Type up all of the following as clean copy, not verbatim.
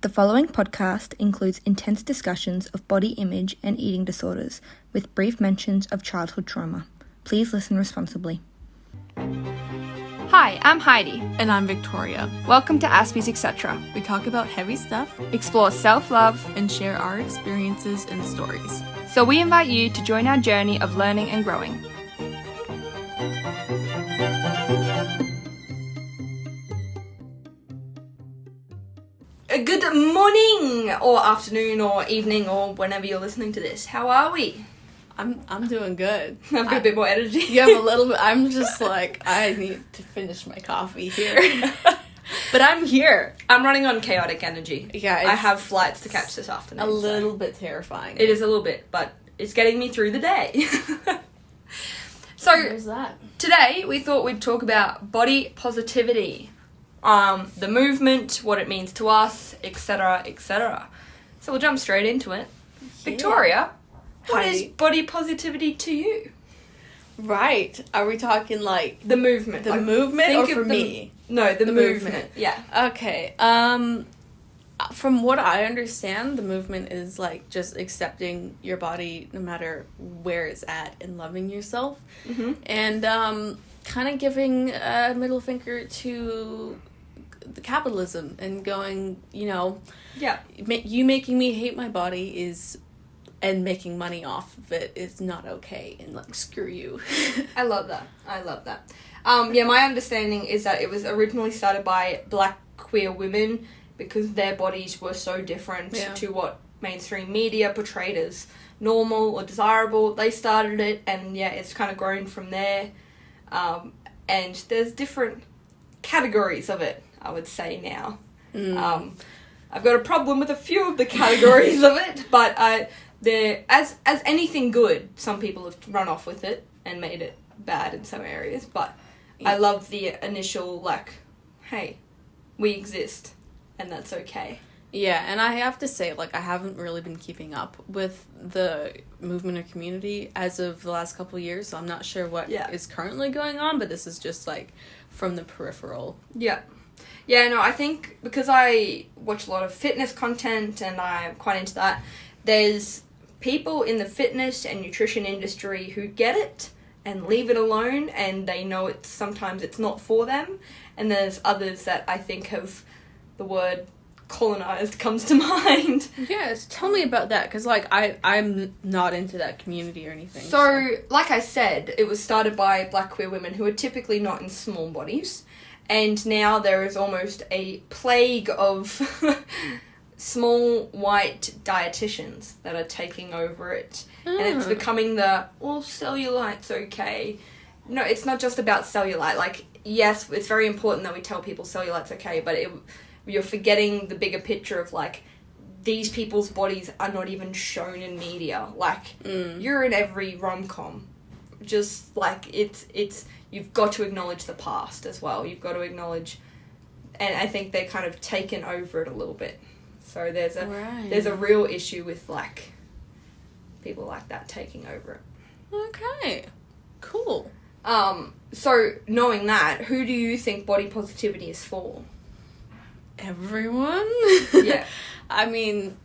The following podcast includes intense discussions of body image and eating disorders, with brief mentions of childhood trauma. Please listen responsibly. Hi, I'm Heidi. And I'm Victoria. Welcome to Aspies Etc. We talk about heavy stuff, Explore self-love, and share our experiences and stories. So we invite you to join our journey of learning and growing. Good morning, or afternoon, or evening, or whenever you're listening to this. How are we? I'm doing good. I've got a bit more energy. You have a little bit. I'm just like, I need to finish my coffee here. But I'm here. I'm running on chaotic energy. Yeah, I have flights to catch this afternoon. A little bit terrifying. It is a little bit, but it's getting me through the day. So, there's that. Today we thought we'd talk about body positivity. The movement, what it means to us, etc., etc. So we'll jump straight into it. Yeah. Victoria, what is body positivity to you? Right. Are we talking like... The movement. The movement or for me? No, the movement. Yeah. Okay. From what I understand, the movement is like just accepting your body no matter where it's at and loving yourself. Mm-hmm. And kind of giving a middle finger to the capitalism and going, you know, yeah, you making me hate my body is, and making money off of it is not okay, and like, screw you. I love that. Yeah, my understanding is that it was originally started by black queer women because their bodies were so different to what mainstream media portrayed as normal or desirable. They started it, and yeah, it's kind of grown from there. And there's different categories of it, I would say now. I've got a problem with a few of the categories of it, but as anything good, some people have run off with it and made it bad in some areas, but I love the initial, like, hey, we exist, and that's okay. Yeah, and I have to say, like, I haven't really been keeping up with the movement or community as of the last couple of years, so I'm not sure what is currently going on, but this is just, like, from the peripheral. Yeah. Yeah, no, I think because I watch a lot of fitness content and I'm quite into that, there's people in the fitness and nutrition industry who get it and leave it alone, and they know sometimes it's not for them, and there's others that I think have the word colonized comes to mind. Yes, tell me about that, because like I'm not into that community or anything. So like I said, it was started by black queer women who are typically not in small bodies, and now there is almost a plague of small white dietitians that are taking over it, and it's becoming cellulite's okay. No, it's not just about cellulite. Like, yes, it's very important that we tell people cellulite's okay, but you're forgetting the bigger picture of, like, these people's bodies are not even shown in media. Like, you're in every rom-com. Just, like, it's you've got to acknowledge the past as well. You've got to acknowledge, and I think they're kind of taken over it a little bit. So there's a real issue with, like, people like that taking over it. Okay. Cool. So knowing that, who do you think body positivity is for? Everyone? Yeah. I mean,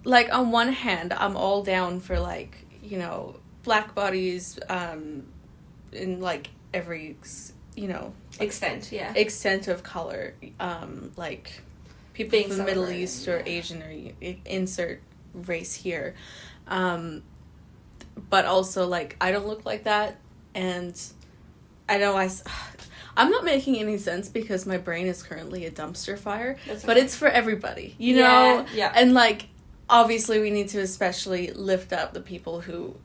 like, on one hand, I'm all down for, like, you know, black bodies, in, like, every, you know... Extent of color. Like, people being from the Middle East or Asian, or insert race here. But also, like, I don't look like that, and I know I'm not making any sense because my brain is currently a dumpster fire, but it's for everybody, you know? Yeah. And, like, obviously we need to especially lift up the people who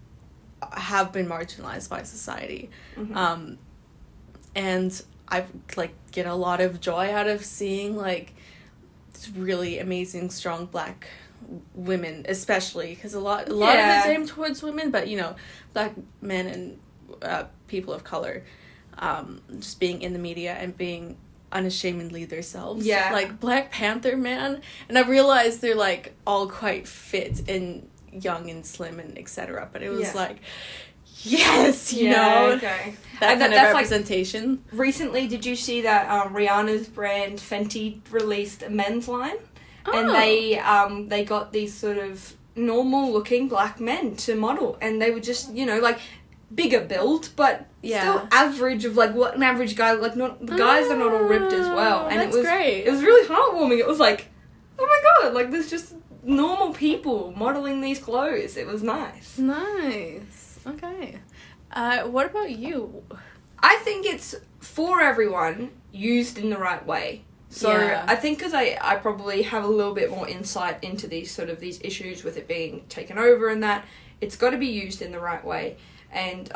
have been marginalized by society. Mm-hmm. And I, like, get a lot of joy out of seeing, like, really amazing, strong black women, especially, because a lot of it's aimed towards women, but, you know, black men and people of color, just being in the media and being unashamedly themselves. Yeah. Like, Black Panther, man. And I realized they're, like, all quite fit and young and slim and etc. But it was like, yes, you know? Okay. That kind of representation. Like, recently, did you see that Rihanna's brand Fenty released a men's line? and they got these sort of normal looking black men to model, and they were just, you know, like bigger build, but still average of like what an average guy, like not the guys are not all ripped as well, and that's great. It was really heartwarming. It was like, oh my god, like there's just normal people modeling these clothes. It was nice. Nice. Okay. What about you? I think it's for everyone, used in the right way. So I think because I probably have a little bit more insight into these issues with it being taken over and that, it's got to be used in the right way. And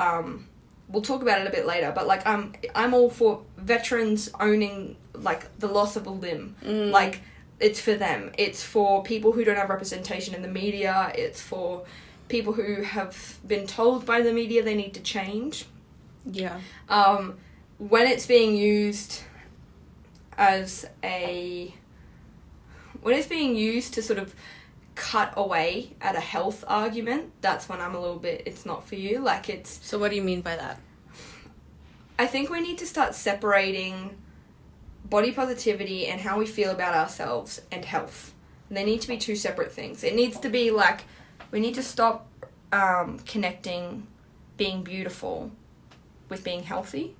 we'll talk about it a bit later, but like I'm all for veterans owning like the loss of a limb. Like it's for them. It's for people who don't have representation in the media. It's for people who have been told by the media they need to change. Yeah. When it's being used to sort of cut away at a health argument, that's when I'm a little bit, it's not for you. Like it's... So what do you mean by that? I think we need to start separating body positivity and how we feel about ourselves and health. They need to be two separate things. It needs to be like, we need to stop connecting being beautiful with being healthy.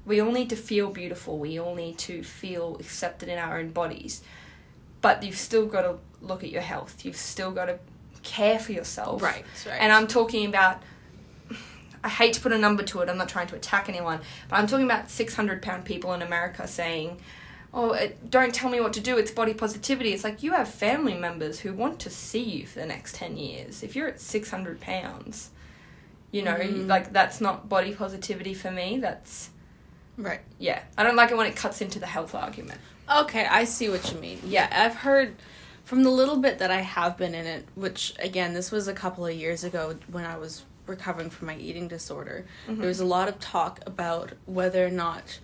We all need to feel beautiful. We all need to feel accepted in our own bodies. But you've still got to look at your health. You've still got to care for yourself. Right. And I'm talking about, I hate to put a number to it, I'm not trying to attack anyone, but I'm talking about 600-pound people in America saying, don't tell me what to do, it's body positivity. It's like, you have family members who want to see you for the next 10 years. If you're at 600 pounds, you know, like, that's not body positivity for me. That's... Right. Yeah. I don't like it when it cuts into the health argument. Okay, I see what you mean. Yeah, I've heard from the little bit that I have been in it, which, again, this was a couple of years ago when I was recovering from my eating disorder. There was a lot of talk about whether or not,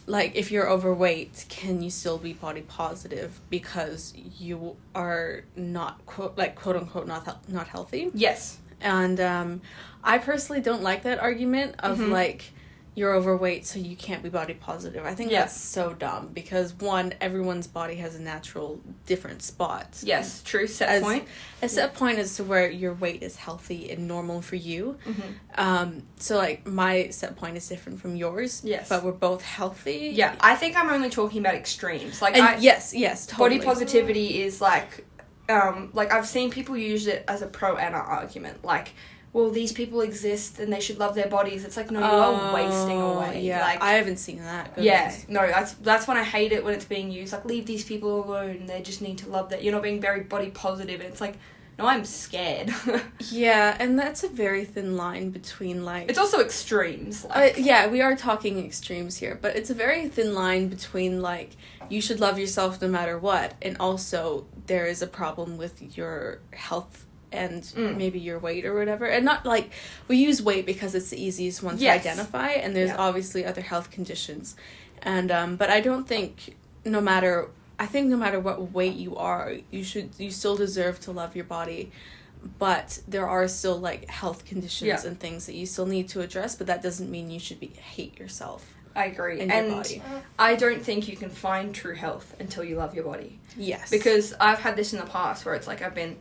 like, if you're overweight, can you still be body positive because you are not, quote unquote, not healthy? Yes. And I personally don't like that argument of, like, you're overweight, so you can't be body positive. I think that's so dumb because, one, everyone's body has a natural different spot. Yes, true. Set point. A set point is to where your weight is healthy and normal for you. So, like, my set point is different from yours. Yes. But we're both healthy. Yeah, I think I'm only talking about extremes. Like, yes, totally. Body positivity is like I've seen people use it as a pro and a argument. Like, well, these people exist and they should love their bodies. It's like, no, you are wasting away. Yeah, like, I haven't seen that. No, that's when I hate it when it's being used. Like, leave these people alone. They just need to love that. You're not being very body positive. And it's like, no, I'm scared. Yeah, and that's a very thin line between, like... It's also extremes. Like... yeah, we are talking extremes here, but it's a very thin line between, like, you should love yourself no matter what, and also there is a problem with your health and maybe your weight or whatever. And not, like, we use weight because it's the easiest one to identify, and there's obviously other health conditions. And, but I don't think no matter what weight you are, you still deserve to love your body, but there are still, like, health conditions and things that you still need to address, but that doesn't mean you should hate yourself. I agree. And your body. I don't think you can find true health until you love your body. Yes. Because I've had this in the past where it's like I've been,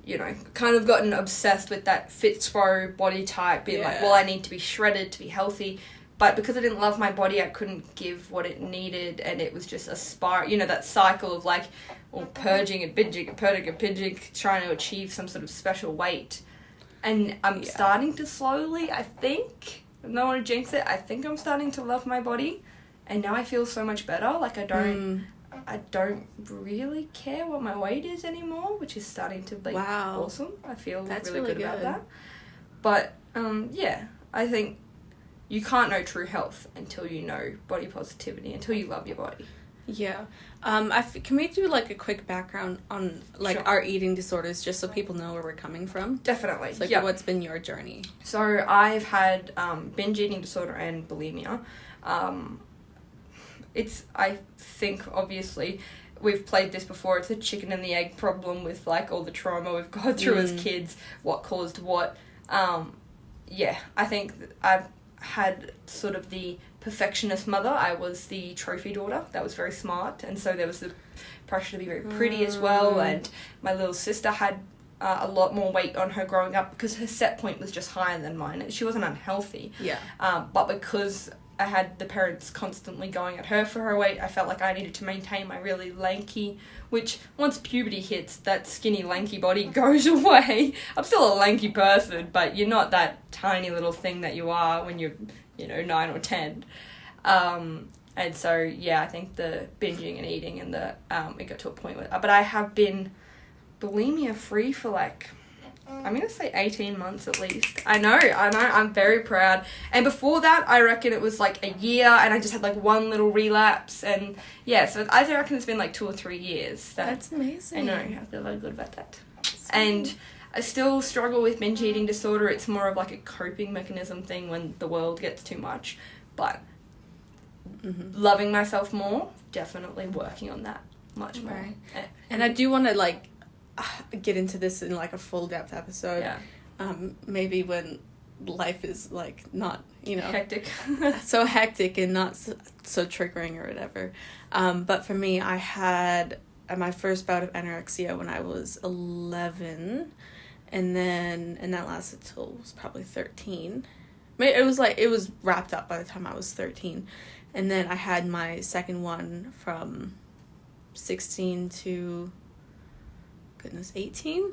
you know, kind of gotten obsessed with that Fitzroy body type, being like, well, I need to be shredded to be healthy. But because I didn't love my body, I couldn't give what it needed, and it was just a spiral, you know, that cycle of, like, purging and binging, trying to achieve some sort of special weight. And I'm starting to slowly, I think, I don't want to jinx it, I think I'm starting to love my body, and now I feel so much better. Like, I don't really care what my weight is anymore, which is starting to be awesome. I feel really good about that. But, I think you can't know true health until you know body positivity, until you love your body. Yeah. Can we do, like, a quick background on, like, our eating disorders, just so people know where we're coming from? Definitely. So, like, what's been your journey? So, I've had binge eating disorder and bulimia. I think, obviously, we've played this before. It's a chicken and the egg problem with, like, all the trauma we've gone through as kids, what caused what. I think I've had sort of the perfectionist mother. I was the trophy daughter that was very smart, and so there was the pressure to be very pretty as well, and my little sister had a lot more weight on her growing up because her set point was just higher than mine. She wasn't unhealthy. Yeah. But because I had the parents constantly going at her for her weight, I felt like I needed to maintain my really lanky, which once puberty hits, that skinny, lanky body goes away. I'm still a lanky person, but you're not that tiny little thing that you are when you're, 9 or 10. And so, yeah, I think the binging and eating and it got to a point where, but I have been bulimia free for I'm going to say 18 months at least. I know, I'm very proud. And before that, I reckon it was a year, and I just had one little relapse. And yeah, so I reckon it's been 2 or 3 years. That's amazing. I know, I feel very good about that. And I still struggle with binge eating disorder. It's more of a coping mechanism thing when the world gets too much. But loving myself more, definitely working on that much more. Right. And I do want to get into this in a full depth episode. Yeah. Maybe when life is not hectic, so hectic and not so triggering or whatever. But for me, I had my first bout of anorexia when I was 11, and that lasted till I was probably 13. It was wrapped up by the time I was 13, and then I had my second one from 16 to 18,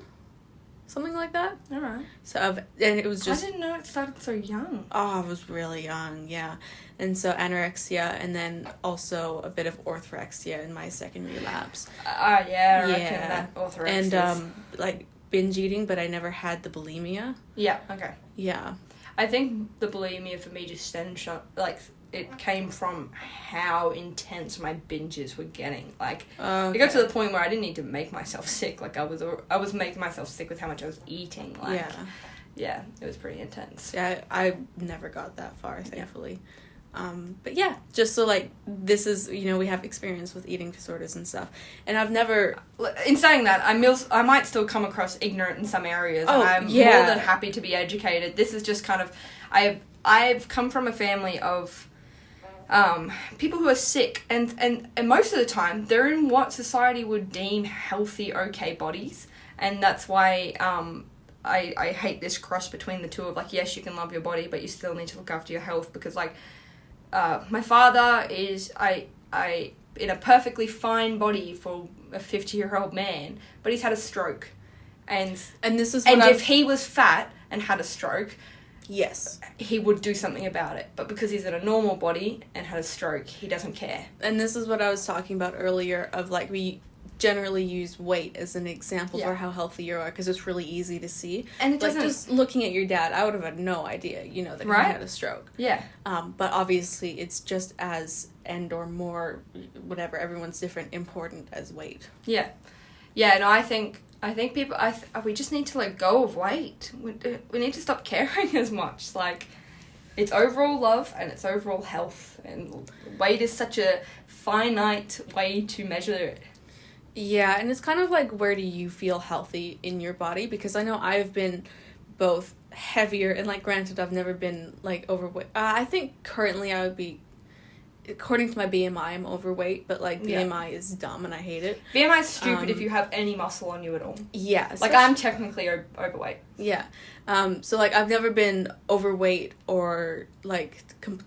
something like that. All right. So and it was just, I didn't know it started so young. Oh, I was really young, yeah. And so anorexia, and then also a bit of orthorexia in my second relapse. Yeah, I reckon that orthorexia. And binge eating, but I never had the bulimia. Yeah. Okay. Yeah. I think the bulimia for me just stemmed it came from how intense my binges were getting. It got to the point where I didn't need to make myself sick. I was making myself sick with how much I was eating. Yeah, it was pretty intense. Yeah, I never got that far, thankfully. But yeah, just so this is, we have experience with eating disorders and stuff. And I've never... In saying that, I might still come across ignorant in some areas. Oh, I'm yeah. more than happy to be educated. This is just kind of... I've come from a family of people who are sick, and most of the time they're in what society would deem healthy, okay bodies, and that's why I hate this cross between the two of yes, you can love your body, but you still need to look after your health, because my father is in a perfectly fine body for a 50-year-old man, but he's had a stroke, and this is if he was fat and had a stroke, yes, he would do something about it. But because he's in a normal body and had a stroke, he doesn't care. And this is what I was talking about earlier of we generally use weight as an example for how healthy you are, because it's really easy to see. And it doesn't... just looking at your dad, I would have had no idea, that he had a stroke. Yeah. But obviously it's just as, and or more, whatever, everyone's different, important as weight. Yeah. Yeah, and I think people, we just need to let go of weight. We need to stop caring as much. It's overall love and it's overall health. And weight is such a finite way to measure it. Yeah, and it's kind of where do you feel healthy in your body? Because I know I've been both heavier and, granted, I've never been, overweight. I think currently I would be, according to my BMI, I'm overweight, but, BMI is dumb and I hate it. BMI is stupid if you have any muscle on you at all. Yeah. I'm technically overweight. Yeah. So, I've never been overweight or,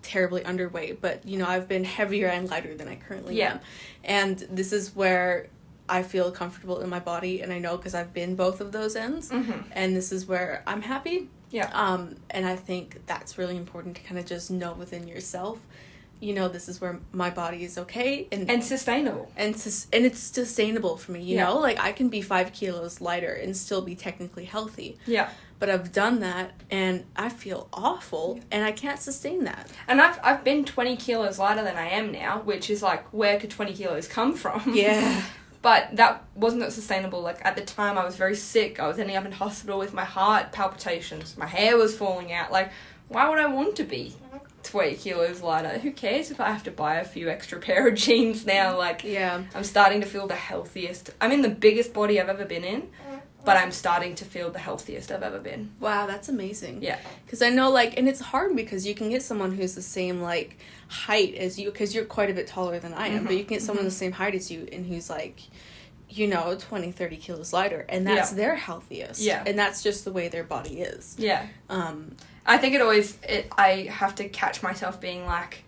terribly underweight, but, I've been heavier and lighter than I currently am. And this is where I feel comfortable in my body, and I know because I've been both of those ends, and this is where I'm happy. Yeah. And I think that's really important to kind of just know within yourself, this is where my body is okay. And sustainable. And it's sustainable for me, you know? I can be 5 kilos lighter and still be technically healthy. Yeah. But I've done that, and I feel awful, and I can't sustain that. And I've been 20 kilos lighter than I am now, which is where could 20 kilos come from? Yeah. But that wasn't sustainable. At the time, I was very sick. I was ending up in hospital with my heart palpitations. My hair was falling out. Why would I want to be 20 kilos lighter? Who cares if I have to buy a few extra pair of jeans now? Yeah. I'm starting to feel the healthiest. I'm in the biggest body I've ever been in, but I'm starting to feel the healthiest I've ever been. Wow, that's amazing. Yeah. Because I know, like, and it's hard because you can get someone who's the same, like, height as you, because you're quite a bit taller than I am, but you can get someone the same height as you and who's, like, 20, 30 kilos lighter, and that's their healthiest. Yeah. And that's just the way their body is. Yeah. I think I have to catch myself being like,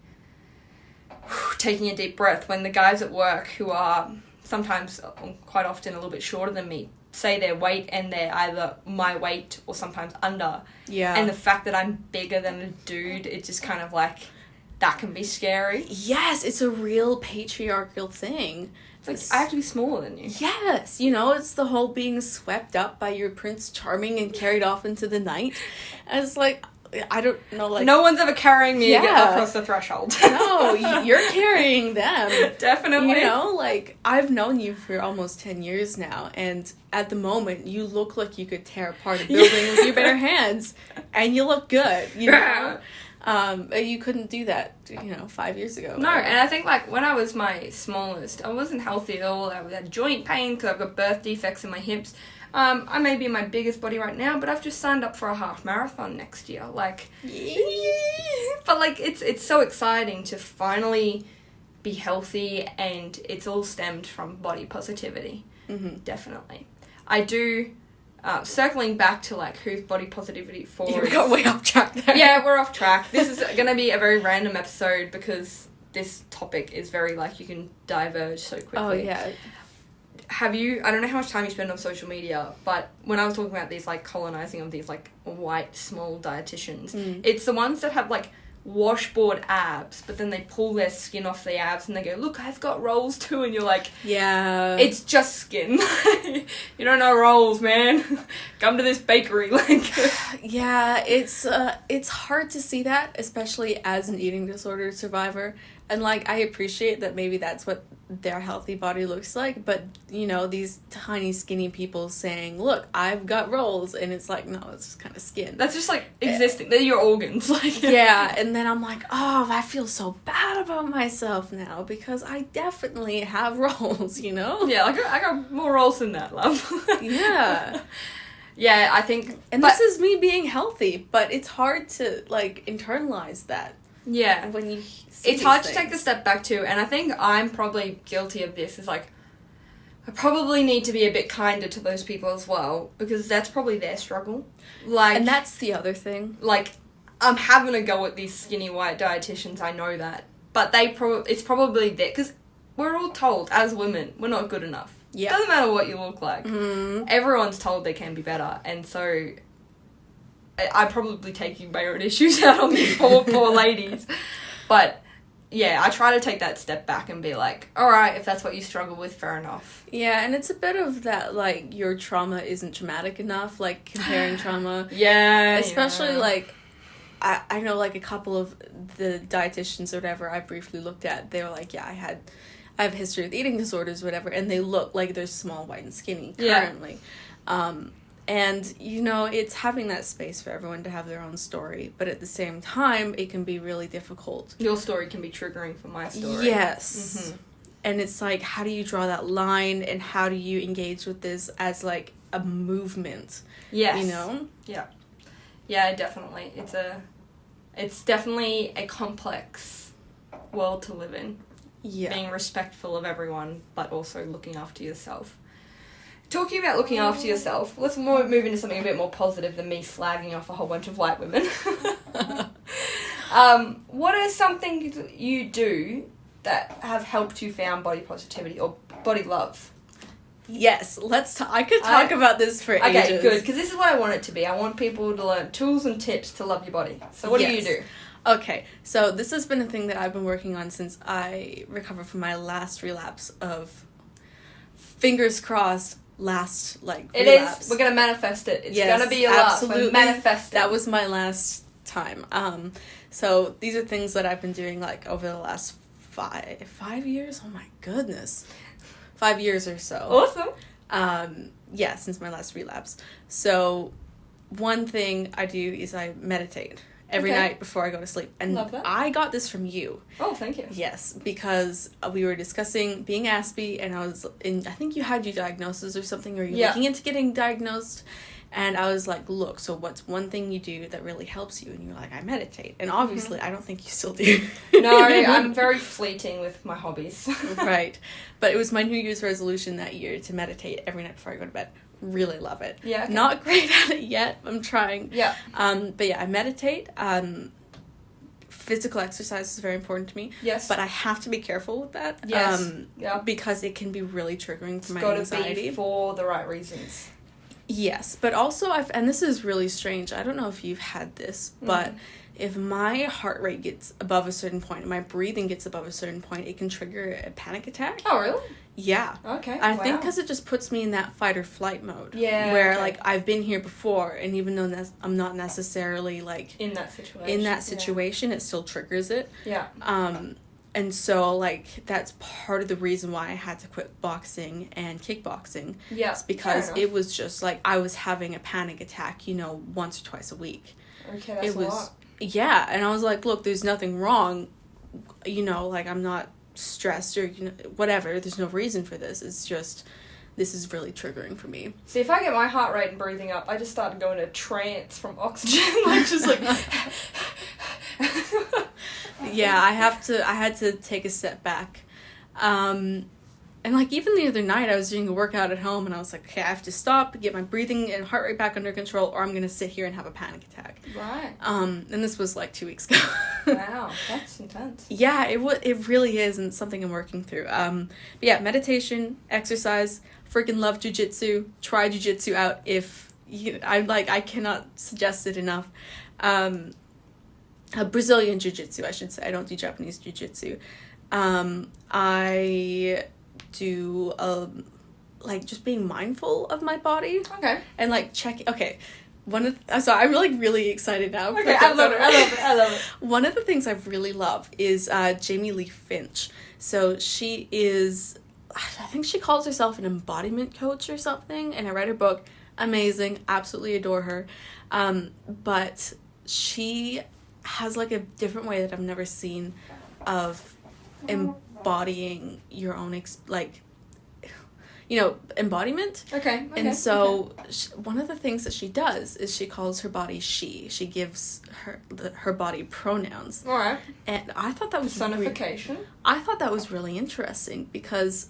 taking a deep breath when the guys at work who are sometimes, quite often, a little bit shorter than me, say their weight and they're either my weight or sometimes under. Yeah. And the fact that I'm bigger than a dude, it's just kind of like, that can be scary. Yes, it's a real patriarchal thing. It's like, I have to be smaller than you. Yes, it's the whole being swept up by your Prince Charming and carried off into the night. And it's like, I don't know, like... No one's ever carrying me across the threshold. No, you're carrying them. Definitely. Like, I've known you for almost 10 years now, and at the moment, you look like you could tear apart a building with your bare hands, and you look good, you couldn't do that, 5 years ago. No, and I think, like, when I was my smallest, I wasn't healthy at all. I had joint pain because I've got birth defects in my hips. I may be in my biggest body right now, but I've just signed up for a half marathon next year. Like, but, like, it's so exciting to finally be healthy, and it's all stemmed from body positivity. Mm-hmm. Definitely. I do... circling back to, like, who's body positivity for... You got way off track there. Yeah, we're off track. This is going to be a very random episode because this topic is very, like, you can diverge so quickly. Oh, yeah. I don't know how much time you spend on social media, but when I was talking about these, like, colonizing of these, like, white, small dietitians, it's the ones that have, like, washboard abs, but then they pull their skin off the abs and they go, look, I've got rolls too, and you're like, yeah, it's just skin. You don't know rolls, man. Come to this bakery. Like, yeah, it's hard to see that, especially as an eating disorder survivor. And, like, I appreciate that maybe that's what their healthy body looks like, but, these tiny, skinny people saying, look, I've got rolls, and it's like, no, it's just kind of skin. That's just, like, existing. They're your organs. Like, yeah, and then I'm like, oh, I feel so bad about myself now, because I definitely have rolls, Yeah, like, I got more rolls than that, love. Yeah. Yeah, I think... And this is me being healthy, but it's hard to, like, internalize that. Yeah. When you it's hard to take the step back too, and I think I'm probably guilty of this, is like, I probably need to be a bit kinder to those people as well, because that's probably their struggle. Like, and that's the other thing. Like, I'm having a go at these skinny white dietitians, I know that, but it's probably there, because we're all told, as women, we're not good enough. Yeah. Doesn't matter what you look like. Mm-hmm. Everyone's told they can be better, and so... I'm probably taking my own issues out on these poor ladies. But, yeah, I try to take that step back and be like, alright, if that's what you struggle with, fair enough. Yeah, and it's a bit of that, like, your trauma isn't traumatic enough, like, comparing trauma. Yeah. Especially, like, I know, like, a couple of the dietitians or whatever I briefly looked at, they were like, yeah, I have a history with eating disorders or whatever, and they look like they're small, white, and skinny currently. Yeah. And, it's having that space for everyone to have their own story. But at the same time, it can be really difficult. Your story can be triggering for my story. Yes. Mm-hmm. And it's like, how do you draw that line? And how do you engage with this as, like, a movement? Yes. Yeah. Yeah, definitely. It's definitely a complex world to live in. Yeah. Being respectful of everyone, but also looking after yourself. Talking about looking after yourself, let's move into something a bit more positive than me slagging off a whole bunch of white women. What are some things you do that have helped you found body positivity or body love? Yes, I could talk about this for ages. Okay, good, because this is what I want it to be. I want people to learn tools and tips to love your body. So what do you do? Okay, so this has been a thing that I've been working on since I recovered from my last relapse of, fingers crossed, relapse. It is. We're going to manifest it. It's going to be your last. We're manifesting. That was my last time. So these are things that I've been doing, like, over the last 5 years? Oh my goodness. 5 years or so. Awesome. Yeah, since my last relapse. So one thing I do is I meditate. every night before I go to sleep. And Love that. I got this from you. Oh, thank you. Yes, because we were discussing being Aspie, and I think you had your diagnosis or something, or you're looking into getting diagnosed. And I was like, look, so what's one thing you do that really helps you? And you're like, I meditate. And obviously, I don't think you still do. No, I'm very fleeting with my hobbies. Right. But it was my New Year's resolution that year to meditate every night before I go to bed. Really love it. Yeah. Okay. Not great at it yet. I'm trying. Yeah. But yeah, I meditate. Physical exercise is very important to me. Yes. But I have to be careful with that. Yes. Because it can be really triggering for my It's anxiety. gotta be for the right reasons. Yes, but also and this is really strange. I don't know if you've had this, but if my heart rate gets above a certain point and my breathing gets above a certain point, it can trigger a panic attack. Oh, really? Yeah. Okay. I think because it just puts me in that fight or flight mode. Yeah. Where like I've been here before, and even though I'm not necessarily like in that situation, it still triggers it. Yeah. And so, like, that's part of the reason why I had to quit boxing and kickboxing. Yeah. It's because it was just, like, I was having a panic attack, once or twice a week. Okay, that's a lot. Yeah, and I was like, look, there's nothing wrong. Like, I'm not stressed or, whatever. There's no reason for this. It's just, this is really triggering for me. See, if I get my heart rate and breathing up, I just started going into trance from Oxen. Like, just like... Yeah, I had to take a step back. And like even the other night I was doing a workout at home and I was like, okay, I have to stop, get my breathing and heart rate back under control, or I'm going to sit here and have a panic attack. Right. And this was like 2 weeks ago. Wow, that's intense. Yeah, it really is, and it's something I'm working through. But yeah, meditation, exercise, freaking love jujitsu. Try jujitsu out if I cannot suggest it enough. Brazilian jiu-jitsu, I should say. I don't do Japanese jiu-jitsu. I do, just being mindful of my body. Okay. And, checking... Okay. So I'm, really excited now. Okay, I love it. One of the things I really love is Jamie Lee Finch. So she is... I think she calls herself an embodiment coach or something. And I read her book. Amazing. Absolutely adore her. But she... has a different way that I've never seen of embodying your own embodiment. Okay. And so one of the things that she does is she calls her body she gives her body pronouns. All right. And I thought that was personification. I thought that was really interesting because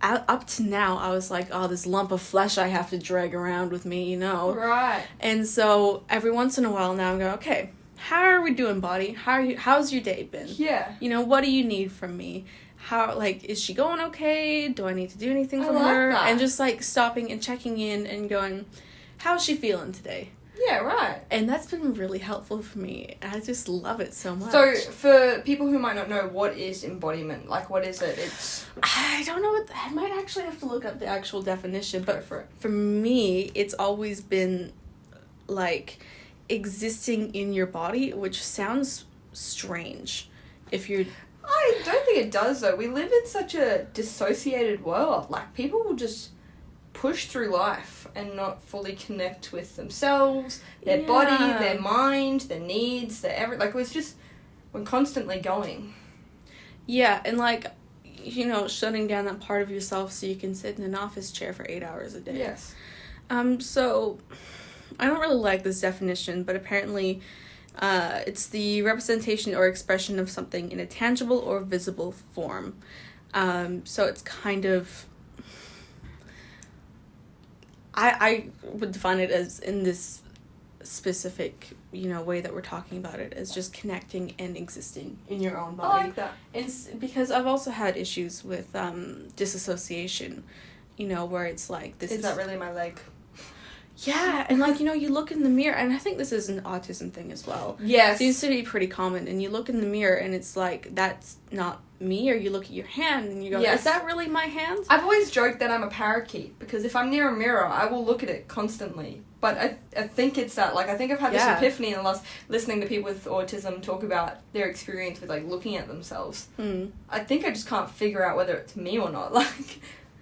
up to now I was like, oh, this lump of flesh I have to drag around with me, Right. And so every once in a while now I'm going, okay, how are we doing, body? How's your day been? Yeah. What do you need from me? How, is she going okay? Do I need to do anything from her? That. And just, stopping and checking in and going, how's she feeling today? Yeah, right. And that's been really helpful for me. And I just love it so much. So, for people who might not know, what is embodiment? What is it? I don't know I might actually have to look up the actual definition, but for me, it's always been, existing in your body, which sounds strange if you're... I don't think it does, though. We live in such a dissociated world. People will just push through life and not fully connect with themselves, their body, their mind, their needs, we're constantly going. Yeah, and shutting down that part of yourself so you can sit in an office chair for 8 hours a day. Yes. So I don't really like this definition, but apparently it's the representation or expression of something in a tangible or visible form. So it's kind of... I would define it as, in this specific, way that we're talking about it, as just connecting and existing in your own body. I like that. It's because I've also had issues with disassociation, where it's this is that really my leg? Yeah, and you look in the mirror, and I think this is an autism thing as well. Yes. It seems to be pretty common, and you look in the mirror, and it's that's not me, or you look at your hand, and you go, is that really my hand? I've always joked that I'm a parakeet, because if I'm near a mirror, I will look at it constantly. But I think it's that, I think I've had this epiphany in the last, listening to people with autism talk about their experience with, looking at themselves. I think I just can't figure out whether it's me or not.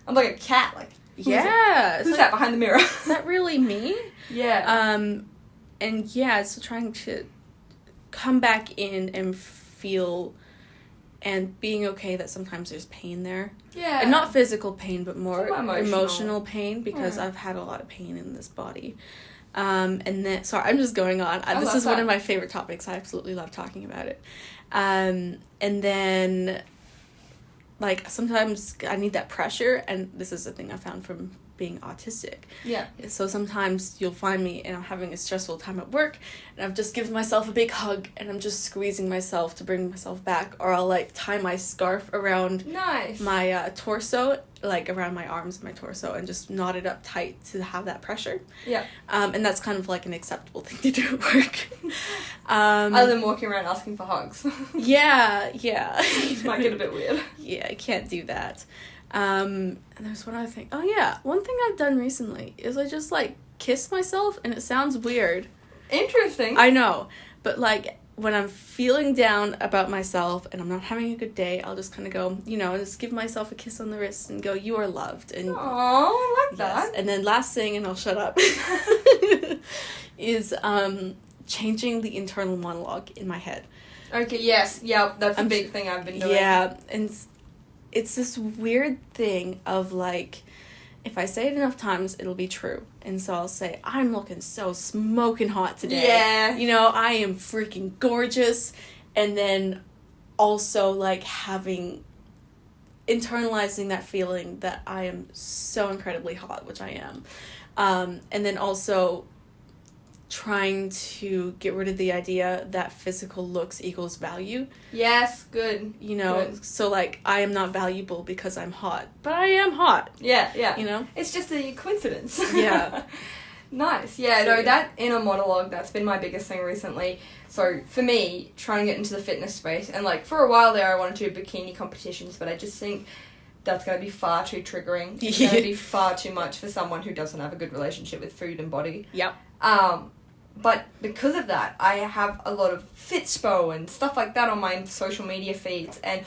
I'm like a cat, Who's that behind the mirror? Is that really me? Yeah. so trying to come back in and feel and being okay that sometimes there's pain there. Yeah. And not physical pain, but more emotional pain, because Yeah. I've had a lot of pain in this body. And then, sorry, I'm just going on. This is one of my favorite topics. I absolutely love talking about it. And then, like, sometimes I need that pressure, and this is a thing I found from being autistic. Yeah. So sometimes you'll find me and I'm having a stressful time at work, and I've just given myself a big hug and I'm just squeezing myself to bring myself back, or I'll like tie my scarf around my torso, like around my arms and my torso, and just knot it up tight to have that pressure. Yeah. And that's kind of like an acceptable thing to do at work. Other than walking around asking for hugs. Yeah. It might get a bit weird. Yeah, I can't do that. And there's one other thing. Oh yeah, one thing I've done recently is I just like kiss myself, and it sounds weird. Interesting. I know, but like when I'm feeling down about myself and I'm not having a good day, I'll just kind of go, just give myself a kiss on the wrist and go, "You are loved." And I like that. And then last thing, and I'll shut up, is changing the internal monologue in my head. Okay. Yes. Yeah. That's a big thing I've been doing. Yeah, and it's this weird thing of like, if I say it enough times, it'll be true. And so I'll say, "I'm looking so smoking hot today. Yeah. I am freaking gorgeous." And then also like internalizing that feeling that I am so incredibly hot, which I am. And then also trying to get rid of the idea that physical looks equals value. Yes, good. Good. So like, I am not valuable because I'm hot, but I am hot. Yeah. It's just a coincidence. Yeah. Nice. Yeah, no, that inner monologue, that's been my biggest thing recently. So for me, trying to get into the fitness space, and like for a while there I wanted to do bikini competitions, but I just think that's going to be far too triggering. It's going to be far too much for someone who doesn't have a good relationship with food and body. Yep. But because of that, I have a lot of Fitspo and stuff like that on my social media feeds. And,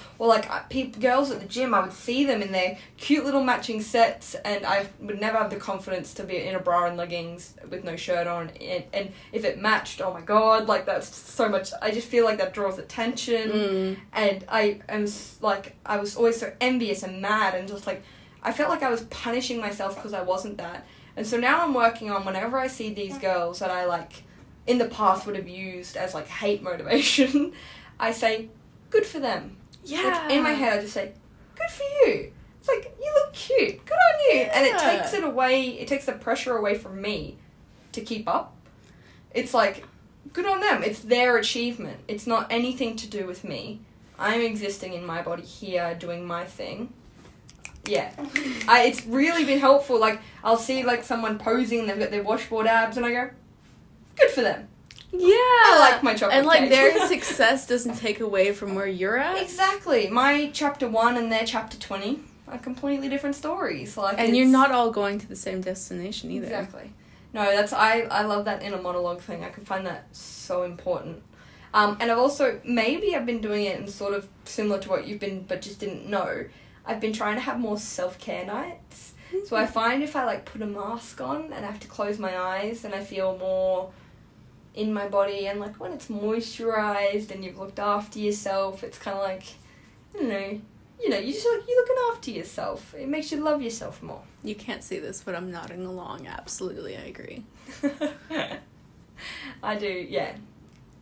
girls at the gym, I would see them in their cute little matching sets, and I would never have the confidence to be in a bra and leggings with no shirt on. And if it matched, oh my god, like, that's so much, I just feel like that draws attention. And I was always so envious and mad, and just, like, I felt like I was punishing myself because I wasn't that. And so now I'm working on, whenever I see these girls that I, like, in the past would have used as, like, hate motivation, I say, good for them. Yeah. Like, in my head, I just say, good for you. It's like, you look cute. Good on you. Yeah. And it takes it away, it takes the pressure away from me to keep up. It's like, good on them. It's their achievement. It's not anything to do with me. I'm existing in my body here, doing my thing. Yeah. It's really been helpful. Like, I'll see, like, someone posing and they've got their washboard abs, and I go, good for them. Yeah. I like my chocolate And, like, cake. their success doesn't take away from where you're at. Exactly. My chapter 1 and their chapter 20 are completely different stories. Like, and you're not all going to the same destination either. Exactly. No, I love that inner monologue thing. I can find that so important. And I've been doing it in sort of similar to what you've been, but just didn't know. I've been trying to have more self-care nights. So I find if I, like, put a mask on and I have to close my eyes, and I feel more in my body, and, like, when it's moisturized and you've looked after yourself, it's kind of like, I don't know, you just, like, you're looking after yourself. It makes you love yourself more. You can't see this, but I'm nodding along. Absolutely, I agree. I do, yeah.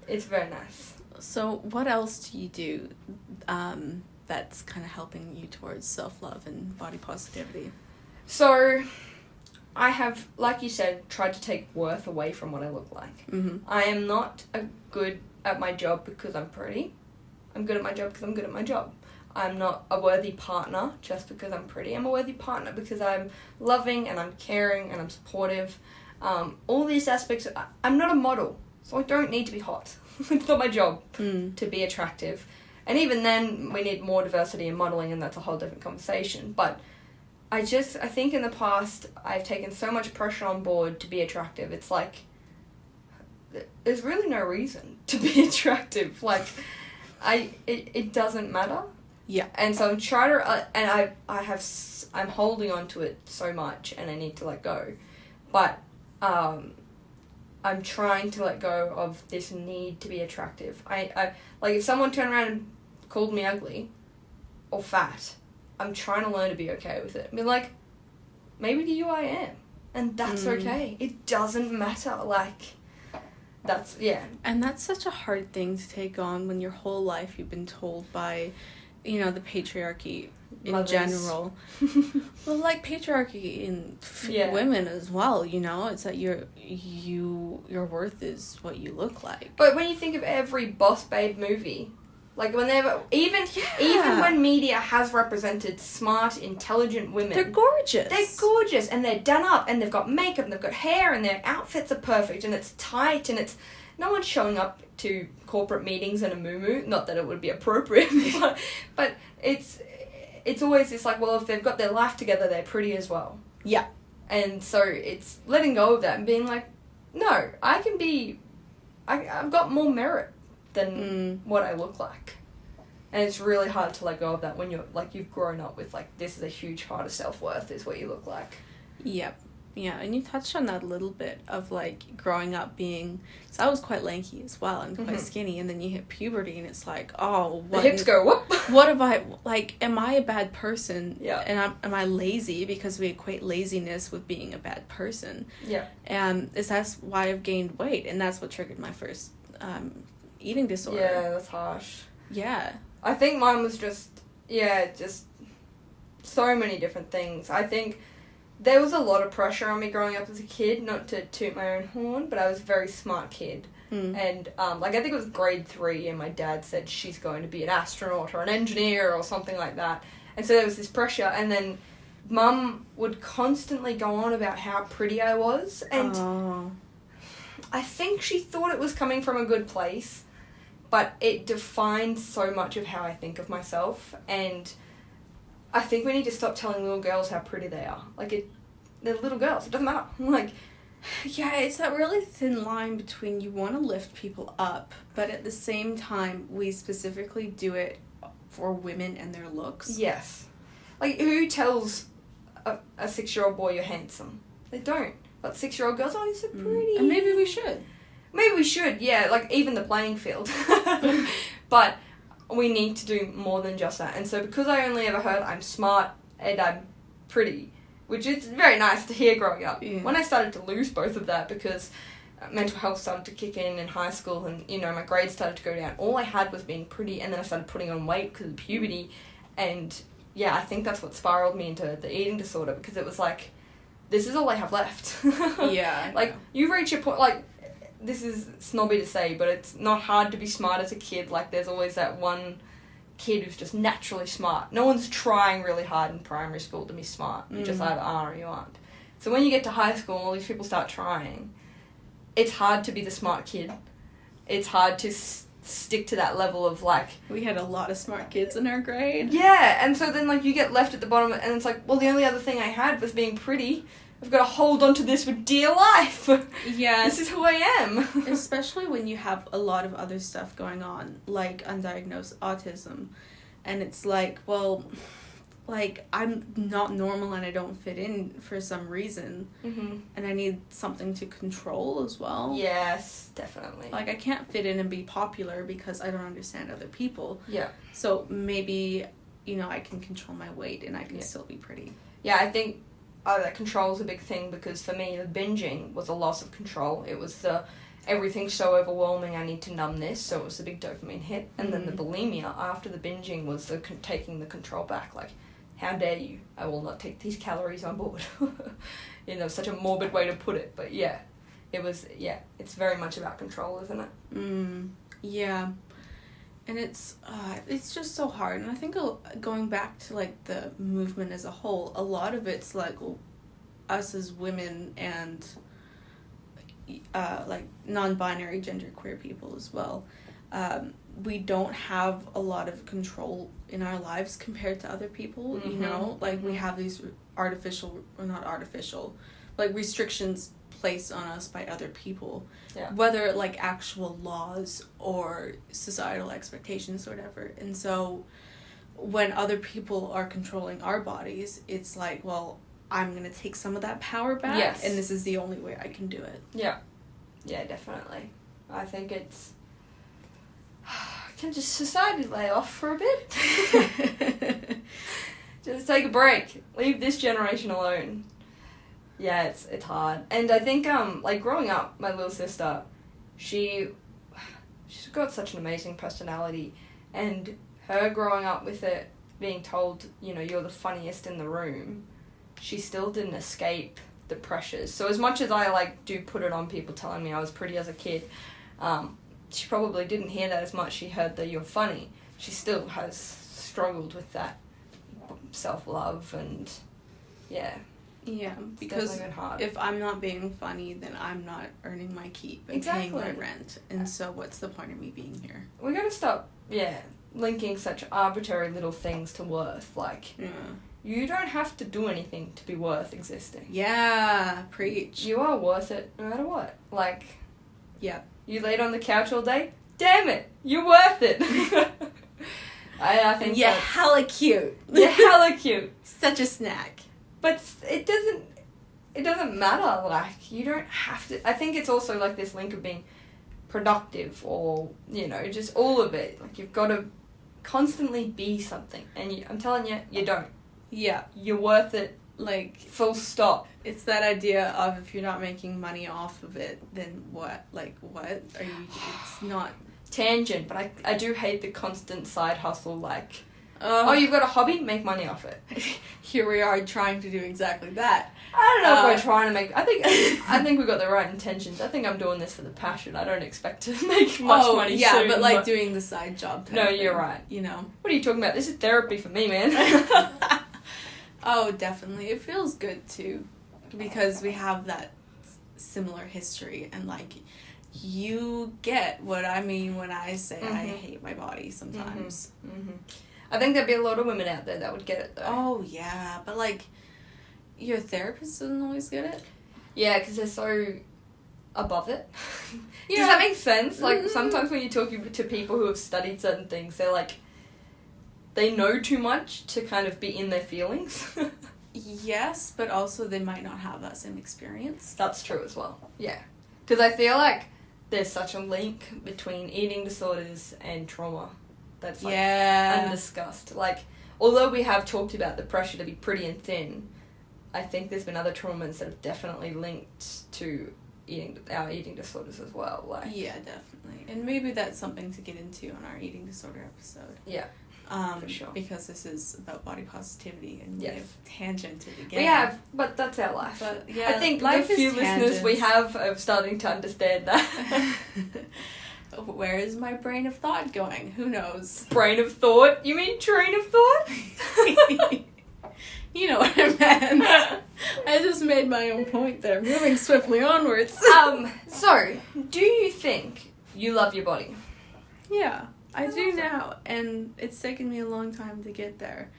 It's very nice. So what else do you do that's kind of helping you towards self-love and body positivity? So, I have, like you said, tried to take worth away from what I look like. Mm-hmm. I am not good at my job because I'm pretty. I'm good at my job because I'm good at my job. I'm not a worthy partner just because I'm pretty. I'm a worthy partner because I'm loving and I'm caring and I'm supportive. All these aspects. I'm not a model, so I don't need to be hot. It's not my job to be attractive. And even then, we need more diversity in modelling, and that's a whole different conversation. But I think in the past, I've taken so much pressure on board to be attractive. It's like, there's really no reason to be attractive. Like, it doesn't matter. Yeah. And so I'm trying to, and I'm holding on to it so much, and I need to let go. But, I'm trying to let go of this need to be attractive. I like, if someone turned around and called me ugly or fat, I'm trying to learn to be okay with it. I mean, like, maybe to you I am. And that's okay. It doesn't matter. Like, that's, yeah. And that's such a hard thing to take on when your whole life you've been told by, you know, the patriarchy in general. Well, like, patriarchy in women as well, you know? It's that your worth is what you look like. But when you think of every boss babe movie, like, whenever, even when media has represented smart, intelligent women, they're gorgeous. They're gorgeous, and they're done up, and they've got makeup, and they've got hair, and their outfits are perfect, and it's tight, and it's, no one's showing up to corporate meetings in a muumuu. Not that it would be appropriate, but it's always this, like, well, if they've got their life together, they're pretty as well. Yeah. And so it's letting go of that and being like, no, I can be, I've got more merit than what I look like. And it's really hard to let go of that when you're, like, you've grown up with, like, this is a huge part of self-worth is what you look like. Yep. Yeah, and you touched on that a little bit of, like, growing up being, so I was quite lanky as well and quite skinny, and then you hit puberty and it's like, oh, what, the hips go whoop. What have I, like, am I a bad person? Yeah. And am I lazy, because we equate laziness with being a bad person. Yeah. And that's why I've gained weight, and that's what triggered my first eating disorder. Yeah, that's harsh. Yeah. I think mine was just so many different things. I think there was a lot of pressure on me growing up as a kid, not to toot my own horn, but I was a very smart kid. And, like, I think it was grade 3, and my dad said she's going to be an astronaut or an engineer or something like that. And so there was this pressure, and then Mum would constantly go on about how pretty I was, and I think she thought it was coming from a good place, but it defined so much of how I think of myself, and I think we need to stop telling little girls how pretty they are. Like, they're little girls. It doesn't matter. Like, yeah, it's that really thin line between you want to lift people up, but at the same time, we specifically do it for women and their looks. Yes. Like, who tells a 6-year-old boy you're handsome? They don't. But 6-year-old girls, oh, you're so pretty. And maybe we should. Maybe we should, yeah. Like, even the playing field. But we need to do more than just that. And so because I only ever heard I'm smart and I'm pretty, which is very nice to hear growing up, when I started to lose both of that because mental health started to kick in high school and, you know, my grades started to go down, all I had was being pretty, and then I started putting on weight because of puberty, and yeah, I think that's what spiraled me into the eating disorder, because it was like, this is all I have left. Yeah. Like, you reach your point, like, this is snobby to say, but it's not hard to be smart as a kid. Like, there's always that one kid who's just naturally smart. No one's trying really hard in primary school to be smart. You just either are or you aren't. So when you get to high school and all these people start trying, it's hard to be the smart kid. It's hard to stick to that level of, like... We had a lot of smart kids in our grade. Yeah, and so then, like, you get left at the bottom, and it's like, well, the only other thing I had was being pretty. I've got to hold on to this for dear life. Yeah. This is who I am. Especially when you have a lot of other stuff going on, like undiagnosed autism. And it's like, well, like, I'm not normal and I don't fit in for some reason. Mm-hmm. And I need something to control as well. Yes, definitely. Like, I can't fit in and be popular because I don't understand other people. Yeah. So maybe, you know, I can control my weight and I can still be pretty. Yeah, I think... that control is a big thing, because for me, the binging was a loss of control. It was the, everything's so overwhelming, I need to numb this, so it was a big dopamine hit. And then the bulimia after the binging was the taking the control back. Like, how dare you? I will not take these calories on board. You know, such a morbid way to put it, but yeah. It was, it's very much about control, isn't it? Yeah. And it's just so hard. And I think going back to, like, the movement as a whole, a lot of it's, like, us as women and, like, non-binary genderqueer people as well. We don't have a lot of control in our lives compared to other people, you know? Like, we have these restrictions placed on us by other people, whether like actual laws or societal expectations or whatever. And so when other people are controlling our bodies, it's like, well, I'm gonna take some of that power back, and this is the only way I can do it. Yeah, definitely. I think it's... Can just society lay off for a bit? Just take a break. Leave this generation alone. Yeah, it's hard. And I think, like, growing up, my little sister, she's got such an amazing personality. And her growing up with it, being told, you know, you're the funniest in the room, she still didn't escape the pressures. So as much as I, like, do put it on people telling me I was pretty as a kid, she probably didn't hear that as much. She heard that you're funny. She still has struggled with that self-love and, yeah. Yeah, because if I'm not being funny, then I'm not earning my keep and paying my rent. And so what's the point of me being here? We gotta stop, linking such arbitrary little things to worth. Like, you don't have to do anything to be worth existing. Yeah, preach. You are worth it no matter what. Like, yeah. You laid on the couch all day? Damn it, you're worth it. I think you're hella cute. You're hella cute. Such a snack. But it doesn't matter, like, you don't have to... I think it's also, like, this link of being productive or, you know, just all of it. Like, you've got to constantly be something. And I'm telling you, you don't. Yeah. You're worth it, like... full stop. It's that idea of if you're not making money off of it, then what? Like, what? Are you... It's not... Tangent, but I do hate the constant side hustle, like... Oh, you've got a hobby? Make money off it. Here we are trying to do exactly that. I don't know if we're trying to make... I think we've got the right intentions. I think I'm doing this for the passion. I don't expect to make much money soon. Yeah, but like doing the side job type No, thing, you're right. You know? What are you talking about? This is therapy for me, man. Oh, definitely. It feels good, too. Because we have that similar history. And, like, you get what I mean when I say I hate my body sometimes. I think there'd be a lot of women out there that would get it, though. Oh, yeah. But, like, your therapist doesn't always get it. Yeah, because they're so above it. Does that make sense? Like, sometimes when you talk to people who have studied certain things, they're like, they know too much to kind of be in their feelings. Yes, but also they might not have that same experience. That's true as well. Yeah. Because I feel like there's such a link between eating disorders and trauma. That's, like, undiscussed. Like, although we have talked about the pressure to be pretty and thin, I think there's been other traumas that have definitely linked to our eating disorders as well. Like, yeah, definitely. And maybe that's something to get into on our eating disorder episode. Yeah, for sure. Because this is about body positivity and we have tangented again. We have, but that's our life. But, yeah, I think the few listeners we have are starting to understand that. Where is my brain of thought going? Who knows? Brain of thought? You mean train of thought? You know what I meant. I just made my own point there. Moving swiftly onwards. So, do you think you love your body? Yeah, I do now. And it's taken me a long time to get there.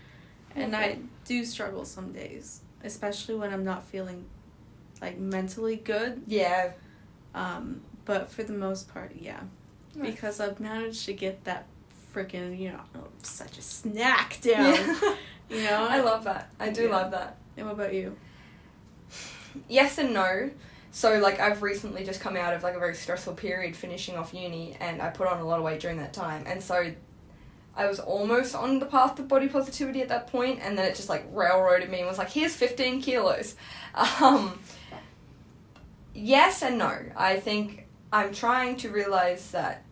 And I do struggle some days. Especially when I'm not feeling, like, mentally good. Yeah. But for the most part, yeah. Nice. Because I've managed to get that freaking, you know, such a snack down. Yeah. You know? I love that. I do love that. And what about you? Yes and no. So, like, I've recently just come out of, like, a very stressful period finishing off uni, and I put on a lot of weight during that time. And so I was almost on the path to body positivity at that point, and then it just, like, railroaded me and was like, here's 15 kilos. Yes and no. I think I'm trying to realize that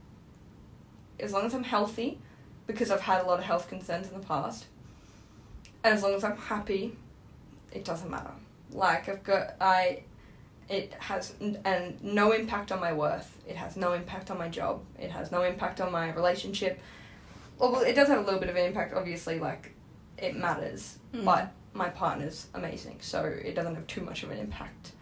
as long as I'm healthy, because I've had a lot of health concerns in the past, and as long as I'm happy, it doesn't matter. Like, it has no impact on my worth. It has no impact on my job. It has no impact on my relationship. Well, it does have a little bit of an impact, obviously, like, it matters, but my partner's amazing, so it doesn't have too much of an impact.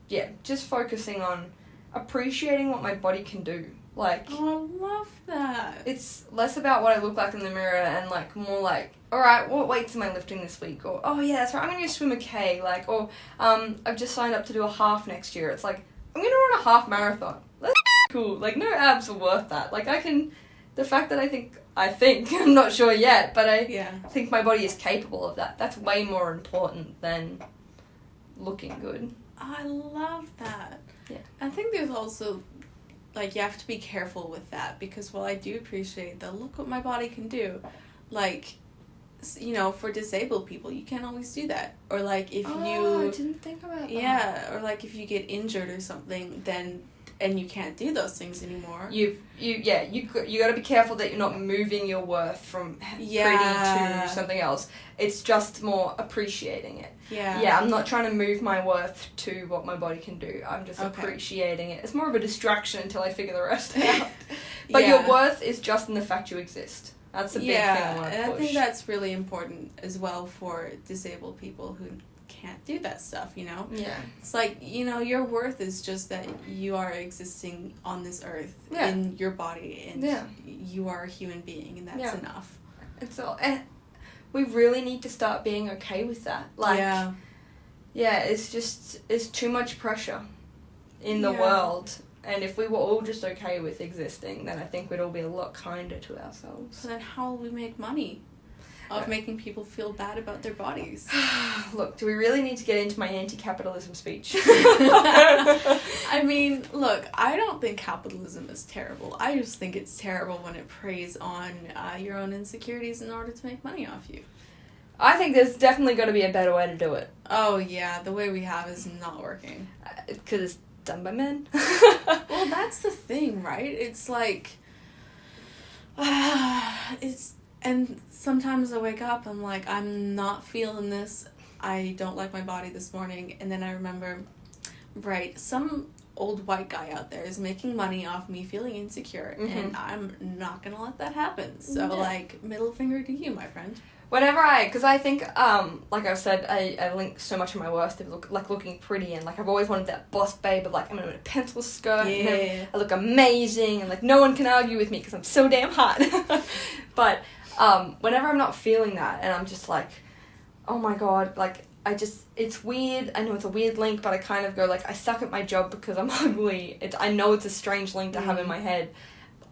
Yeah, just focusing on appreciating what my body can do. Like, oh, I love that. It's less about what I look like in the mirror and, like, more like, alright, what weights am I lifting this week? Or, oh yeah, that's right, I'm gonna go swim a K. Like, or, I've just signed up to do a half next year. It's like, I'm gonna run a half marathon. That's cool. Like, no abs are worth that. Like, the fact that I think, I'm not sure yet, but I think my body is capable of that. That's way more important than looking good. I love that. Yeah. I think there's also, like, you have to be careful with that, because while I do appreciate the look what my body can do, like, you know, for disabled people, you can't always do that. Or, like, if I didn't think about that. Yeah, or, like, if you get injured or something, then, and you can't do those things anymore. You gotta be careful that you're not moving your worth from pretty to something else. It's just more appreciating it. Yeah, I'm not trying to move my worth to what my body can do. I'm just appreciating it. It's more of a distraction until I figure the rest out. But your worth is just in the fact you exist. That's a big thing I want to push. And I think that's really important as well for disabled people who can't do that stuff, you know? Yeah. It's like, you know, your worth is just that you are existing on this earth in your body, and you are a human being, and that's enough. It's all, and we really need to start being okay with that. Like, it's too much pressure in the world. And if we were all just okay with existing, then I think we'd all be a lot kinder to ourselves. So then how will we make money of making people feel bad about their bodies? Look, do we really need to get into my anti-capitalism speech? I mean, look, I don't think capitalism is terrible. I just think it's terrible when it preys on your own insecurities in order to make money off you. I think there's definitely got to be a better way to do it. Oh, yeah, the way we have is not working. Because it's done by men. Well, that's the thing, right? It's like, and sometimes I wake up, I'm like, I'm not feeling this. I don't like my body this morning. And then I remember, right, some old white guy out there is making money off me feeling insecure, and I'm not gonna let that happen. So, like, middle finger to you, my friend. Because I think, like I've said, I link so much of my worth to looking pretty, and, like, I've always wanted that boss babe of, like, I'm in a pencil skirt, and I look amazing, and, like, no one can argue with me because I'm so damn hot. But, whenever I'm not feeling that, and I'm just like, oh my god, like, it's weird, I know it's a weird link, but I kind of go, like, I suck at my job because I'm ugly. I know it's a strange link to have in my head.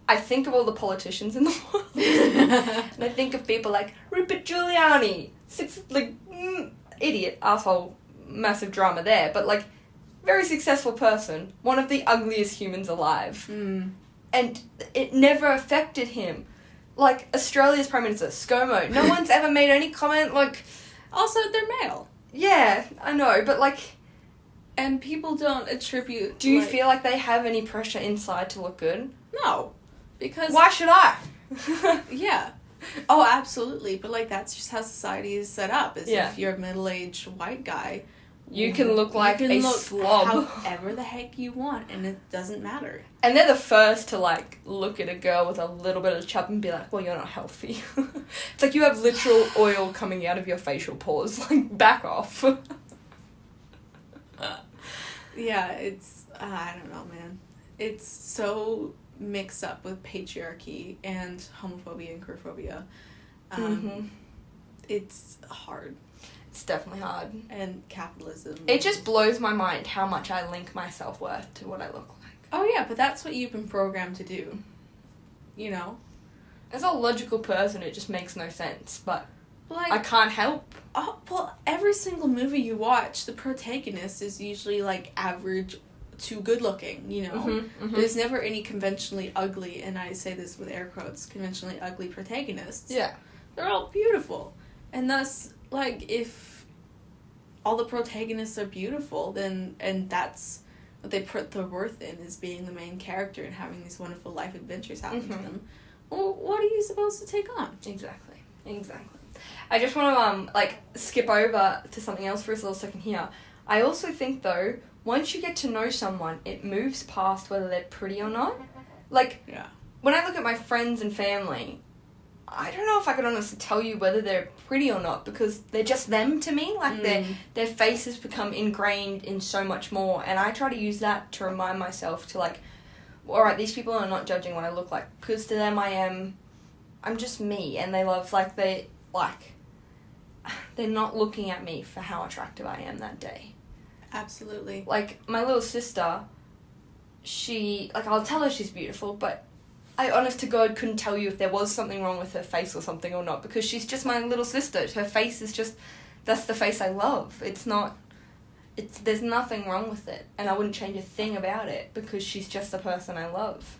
I think of all the politicians in the world, and I think of people like Rupert Giuliani, idiot, asshole, massive drama there, but, like, very successful person, one of the ugliest humans alive, and it never affected him. Like, Australia's Prime Minister, ScoMo, no one's ever made any comment, like... Also, they're male. Yeah, I know, but, like... And people don't attribute... Do you feel like they have any pressure inside to look good? No. Because... Why should I? Yeah. Oh, absolutely. But, like, that's just how society is set up. If you're a middle-aged white guy... You can look like a slob. However the heck you want, and it doesn't matter. And they're the first to, like, look at a girl with a little bit of chub and be like, well, you're not healthy. It's like you have literal oil coming out of your facial pores. Like, back off. Yeah, it's... I don't know, man. It's so mixed up with patriarchy and homophobia and queerphobia. It's hard. It's definitely hard. And capitalism. It just blows my mind how much I link my self-worth to what I look like. Oh, yeah, but that's what you've been programmed to do. You know? As a logical person, it just makes no sense, but like, I can't help. Oh, well, every single movie you watch, the protagonist is usually, like, average to good-looking, you know? There's never any conventionally ugly, and I say this with air quotes, conventionally ugly protagonists. Yeah. They're all beautiful. And thus... Like, if all the protagonists are beautiful, then, and that's what they put their worth in, is being the main character and having these wonderful life adventures happen to them, well, what are you supposed to take on? Exactly. I just want to, skip over to something else for a little second here. I also think, though, once you get to know someone, it moves past whether they're pretty or not. Like, when I look at my friends and family... I don't know if I could honestly tell you whether they're pretty or not, because they're just them to me. Like, their faces become ingrained in so much more, and I try to use that to remind myself to, like, alright, these people are not judging what I look like, because to them I'm just me, and they love, they're not looking at me for how attractive I am that day. Absolutely. Like, my little sister, I'll tell her she's beautiful, but I, honest to God, couldn't tell you if there was something wrong with her face or something or not, because she's just my little sister. Her face is just, that's the face I love. It's there's nothing wrong with it, and I wouldn't change a thing about it because she's just the person I love.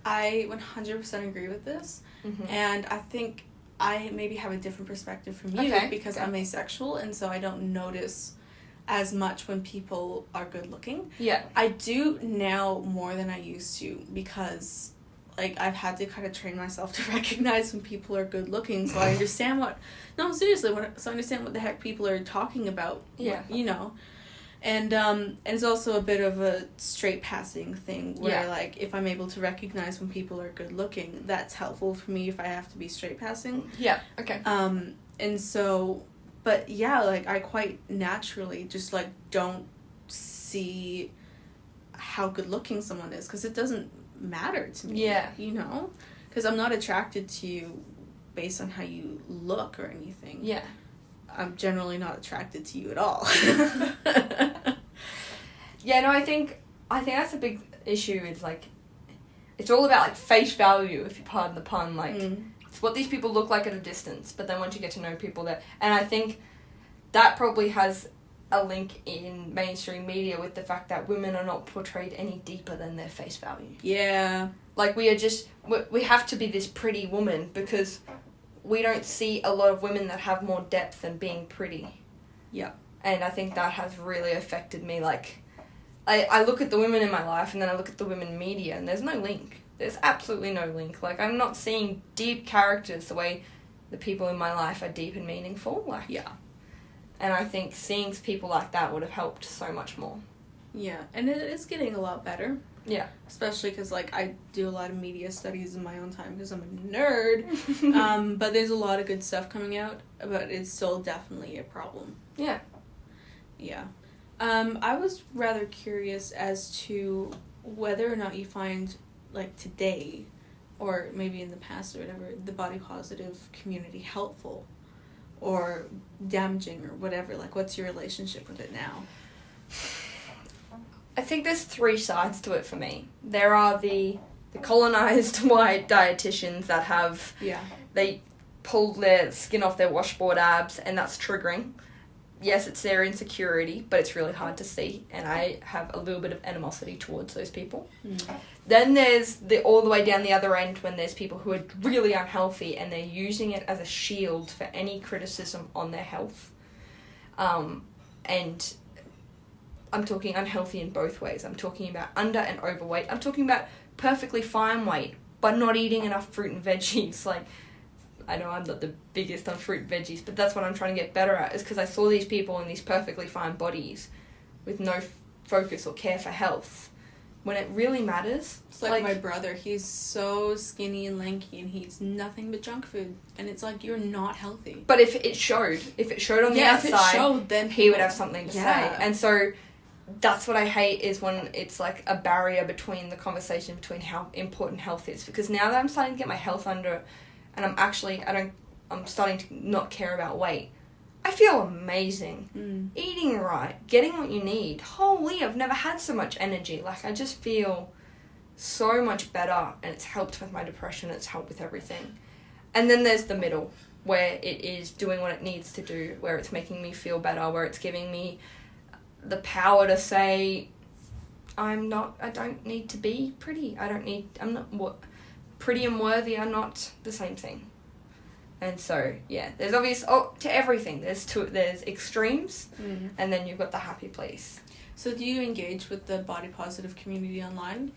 I 100% agree with this, and I think I maybe have a different perspective from you because I'm asexual, and so I don't notice as much when people are good looking. Yeah. I do now more than I used to because, like, I've had to kind of train myself to recognize when people are good looking, so I understand so I understand what the heck people are talking about. Yeah. You know. And it's also a bit of a straight passing thing where, like, if I'm able to recognize when people are good looking, that's helpful for me if I have to be straight passing. Yeah, okay. And so, but yeah, like, I quite naturally just, like, don't see how good looking someone is because it doesn't matter to me. Yeah. You know? Because I'm not attracted to you based on how you look or anything. Yeah. I'm generally not attracted to you at all. Yeah, no, I think that's a big issue. Is like, it's all about, like, face value, if you pardon the pun. Like, it's what these people look like at a distance, but then once you get to know people, and I think that probably has a link in mainstream media with the fact that women are not portrayed any deeper than their face value. Yeah. Like, we have to be this pretty woman because we don't see a lot of women that have more depth than being pretty. Yeah. And I think that has really affected me. Like, I look at the women in my life and then I look at the women in media and there's no link. There's absolutely no link. Like, I'm not seeing deep characters the way the people in my life are deep and meaningful. Like, yeah. And I think seeing people like that would have helped so much more. Yeah, and it is getting a lot better. Yeah. Especially because, like, I do a lot of media studies in my own time because I'm a nerd. But there's a lot of good stuff coming out, but it's still definitely a problem. Yeah. Yeah. I was rather curious as to whether or not you find, like, today, or maybe in the past or whatever, the body positive community helpful or damaging or whatever. Like, what's your relationship with it now? I think there's 3 sides to it for me. There are the colonized white dietitians that have... Yeah. They pulled their skin off their washboard abs, and that's triggering. Yes, it's their insecurity, but it's really hard to see, and I have a little bit of animosity towards those people. Then there's all the way down the other end when there's people who are really unhealthy and they're using it as a shield for any criticism on their health. And I'm talking unhealthy in both ways. I'm talking about under and overweight. I'm talking about perfectly fine weight, but not eating enough fruit and veggies. Like, I know I'm not the biggest on fruit and veggies, but that's what I'm trying to get better at, is because I saw these people in these perfectly fine bodies with no focus or care for health. When it really matters. It's like my brother. He's so skinny and lanky and he eats nothing but junk food. And it's like, you're not healthy. But if it showed on the outside, if it showed, then he would have something to say. And so that's what I hate, is when it's like a barrier between the conversation between how important health is. Because now that I'm starting to get my health under, and I'm starting to not care about weight, I feel amazing. Eating right, getting what you need. Holy, I've never had so much energy. Like, I just feel so much better, and it's helped with my depression, it's helped with everything. And then there's the middle, where it is doing what it needs to do, where it's making me feel better, where it's giving me the power to say, I don't need to be pretty. Pretty and worthy are not the same thing. And so, yeah, there's to everything. There's extremes, and then you've got the happy place. So do you engage with the body positive community online?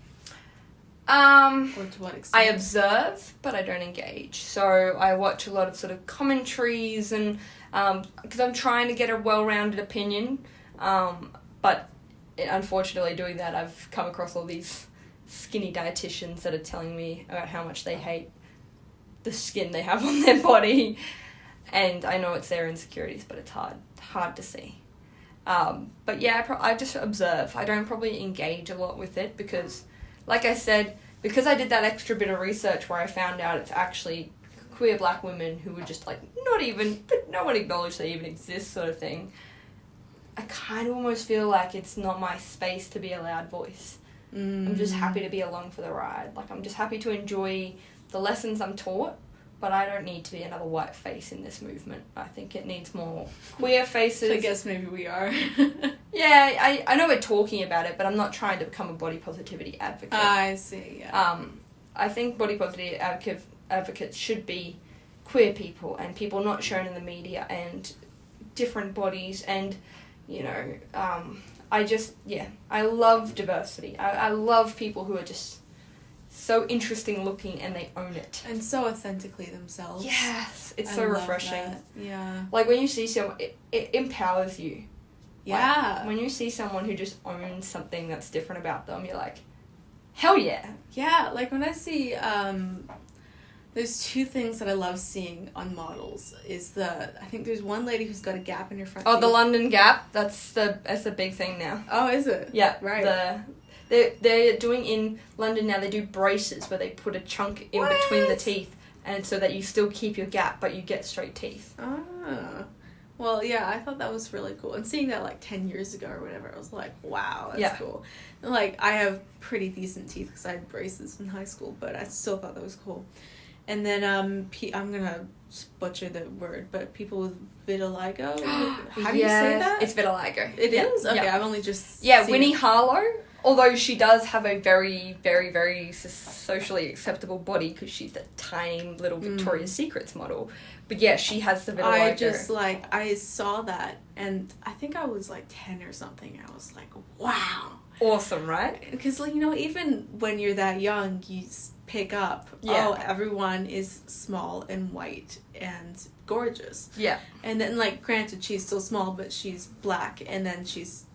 Or to what extent? I observe, but I don't engage. So I watch a lot of sort of commentaries, and because I'm trying to get a well-rounded opinion, but unfortunately doing that, I've come across all these skinny dietitians that are telling me about how much they hate the skin they have on their body, and I know it's their insecurities, but it's hard to see. But yeah, I just observe. I don't probably engage a lot with it because, like I said, because I did that extra bit of research where I found out it's actually queer black women who were just like no one acknowledged they even exist, sort of thing. I kind of almost feel like it's not my space to be a loud voice. I'm just happy to be along for the ride. Like, I'm just happy to enjoy the lessons I'm taught, but I don't need to be another white face in this movement. I think it needs more queer faces. I guess maybe we are. Yeah, I know we're talking about it, but I'm not trying to become a body positivity advocate. I see, yeah. I think body positivity advocates should be queer people and people not shown in the media and different bodies and, you know, I love diversity. I love people who are just so interesting looking and they own it. And so authentically themselves. Yes, it's so refreshing. That. Yeah. Like when you see someone, it empowers you. Yeah. Like, when you see someone who just owns something that's different about them, you're like, hell yeah. Yeah, like when I see, there's two things that I love seeing on models is I think there's one lady who's got a gap in her front teeth. The London gap, that's a big thing now. Oh, is it? Yeah. Right. They're doing in London now, they do braces where they put a chunk in between the teeth and so that you still keep your gap but you get straight teeth. Ah. Well, yeah, I thought that was really cool. And seeing that, like, 10 years ago or whatever, I was like, wow, that's cool. And, like, I have pretty decent teeth because I had braces in high school, but I still thought that was cool. And then, I'm going to butcher the word, but people with vitiligo? How do you say that? It's vitiligo. It is? Okay, I've only just Winnie Harlow, although she does have a very, very, very socially acceptable body because she's a tiny little Victoria's Secrets model. But yeah, she has the vitiligo. I saw that, and I think I was, 10 or something, and I was like, wow. Awesome, right? Because, even when you're that young, you pick up, everyone is small and white and gorgeous. Yeah. And then, granted, she's still small, but she's black, and then she's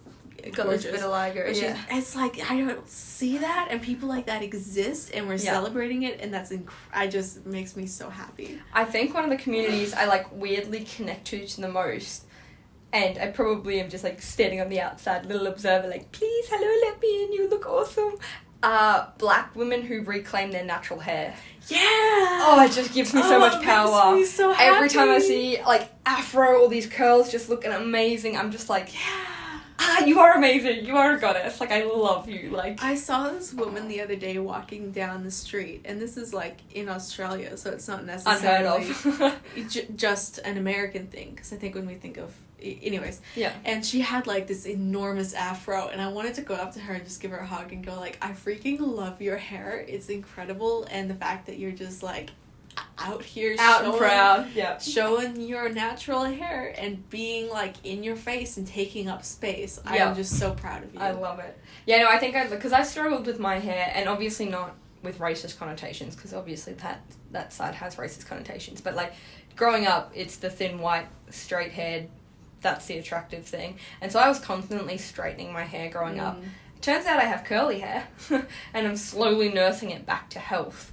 gorgeous. Vitiligo, it's like, I don't see that, and people like that exist, and we're celebrating it, and that's I just makes me so happy. I think one of the communities I, weirdly connect to the most, and I probably am just, standing on the outside, little observer, please, hello, let me in, you look awesome, black women who reclaim their natural hair. Yeah! Oh, it just gives me so much power. Makes me so happy. Every time I see, afro, all these curls just looking amazing, I'm just like, you are amazing. You are a goddess. I love you. I saw this woman the other day walking down the street, and this is, in Australia, so it's not necessarily unheard of. just an American thing, because I think when we think of... Anyways. Yeah. And she had, this enormous afro, and I wanted to go up to her and just give her a hug and go, I freaking love your hair. It's incredible, and the fact that you're just, out here and proud, showing your natural hair and being in your face and taking up space. I am just so proud of you. I love it. Yeah, no, I think because I've struggled with my hair, and obviously not with racist connotations, because obviously that side has racist connotations, but growing up, it's the thin white straight haired, that's the attractive thing, and so I was constantly straightening my hair growing up. Turns out I have curly hair and I'm slowly nursing it back to health.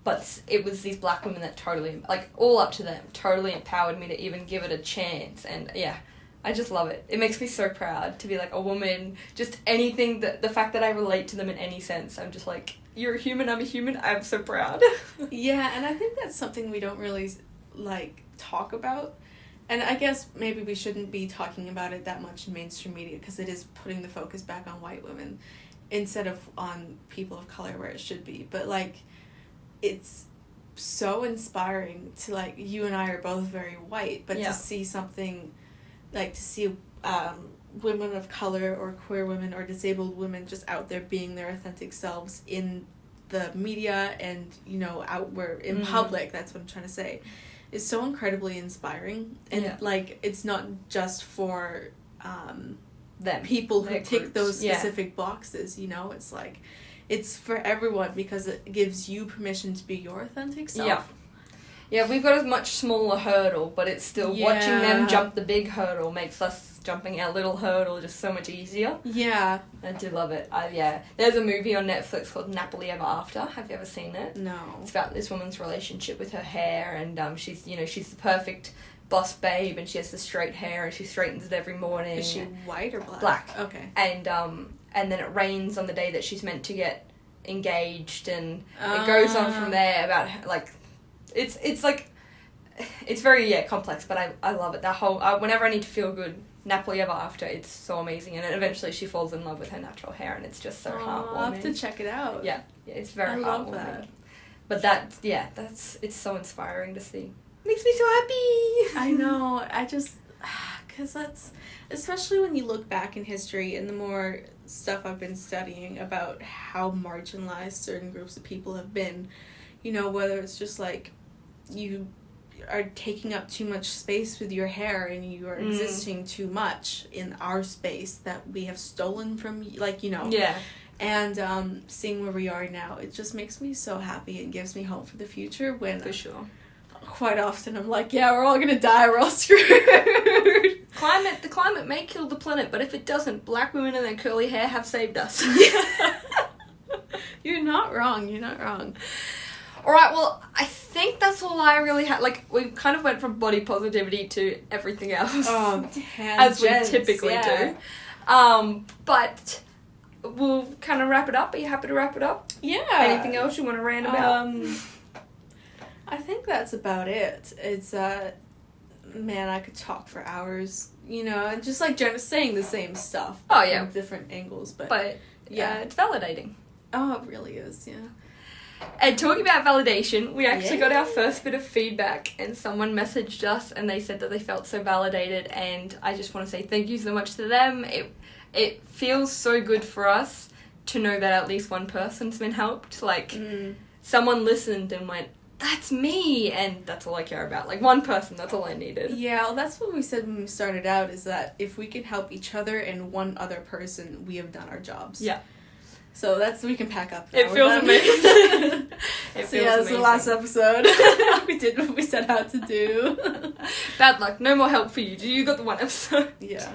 But it was these black women that totally, all up to them, totally empowered me to even give it a chance. And yeah, I just love it. It makes me so proud to be a woman, just anything, the fact that I relate to them in any sense. I'm just you're a human, I'm a human, I'm so proud. Yeah, and I think that's something we don't really, talk about. And I guess maybe we shouldn't be talking about it that much in mainstream media because it is putting the focus back on white women instead of on people of color where it should be. But, it's so inspiring to, you and I are both very white, but to see something, to see women of color or queer women or disabled women just out there being their authentic selves in the media and, out where in public, that's what I'm trying to say, is so incredibly inspiring. And, it's not just for them, people who tick those specific boxes, it's it's for everyone because it gives you permission to be your authentic self. Yeah, we've got a much smaller hurdle, but it's still watching them jump the big hurdle makes us jumping our little hurdle just so much easier. Yeah. I do love it. There's a movie on Netflix called Happily Ever After. Have you ever seen it? No. It's about this woman's relationship with her hair, and she's the perfect boss babe, and she has the straight hair, and she straightens it every morning. Is she white or black? Black. Okay. And then it rains on the day that she's meant to get engaged, and it goes on from there about it's very complex, but I love it. That whole whenever I need to feel good, Happily Ever After, it's so amazing, and then eventually she falls in love with her natural hair, and it's just so heartwarming. I'll have to check it out. Yeah, it's very heartwarming. Love that. But it's so inspiring to see. Makes me so happy. I know. because that's, especially when you look back in history and the more stuff I've been studying about how marginalized certain groups of people have been, you know, whether it's just like you are taking up too much space with your hair and you are existing too much in our space that we have stolen from, like, you know. Yeah. And seeing where we are now, it just makes me so happy and gives me hope for the future when... For sure. Quite often I'm like, yeah, we're all gonna die, we're all screwed. The climate may kill the planet, but if it doesn't, black women and their curly hair have saved us. Yeah. You're not wrong. Alright, well, I think that's all I really had. Like, we kind of went from body positivity to everything else. Oh, as we typically do. But we'll kind of wrap it up. Are you happy to wrap it up? Yeah. Anything else you want to rant about? I think that's about it. It's, man, I could talk for hours, you know, and just, like, saying the same stuff. Oh, yeah. From different angles, but yeah, it's validating. Oh, it really is, yeah. And talking about validation, we actually got our first bit of feedback, and someone messaged us and they said that they felt so validated, and I just want to say thank you so much to them. It feels so good for us to know that at least one person's been helped. Like, someone listened and went, that's me, and that's all I care about. Like, one person, that's all I needed. Yeah, well, that's what we said when we started out, is that if we can help each other and one other person, we have done our jobs. Yeah. So we can pack up now. It feels amazing. That's the last episode. We did what we set out to do. Bad luck, no more help for you. You got the one episode. Yeah.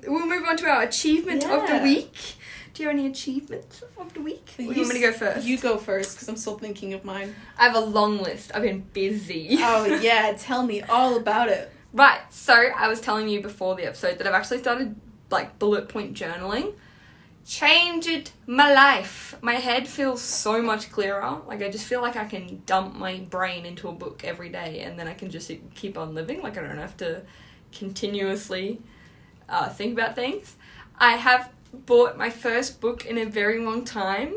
We'll move on to our achievement of the week. Do you have any achievements of the week? Or do you want me to go first? You go first, because I'm still thinking of mine. I have a long list. I've been busy. Oh, yeah. Tell me all about it. Right. So, I was telling you before the episode that I've actually started, like, bullet point journaling. Changed my life. My head feels so much clearer. Like, I just feel like I can dump my brain into a book every day, and then I can just keep on living. Like, I don't have to continuously think about things. I have bought my first book in a very long time.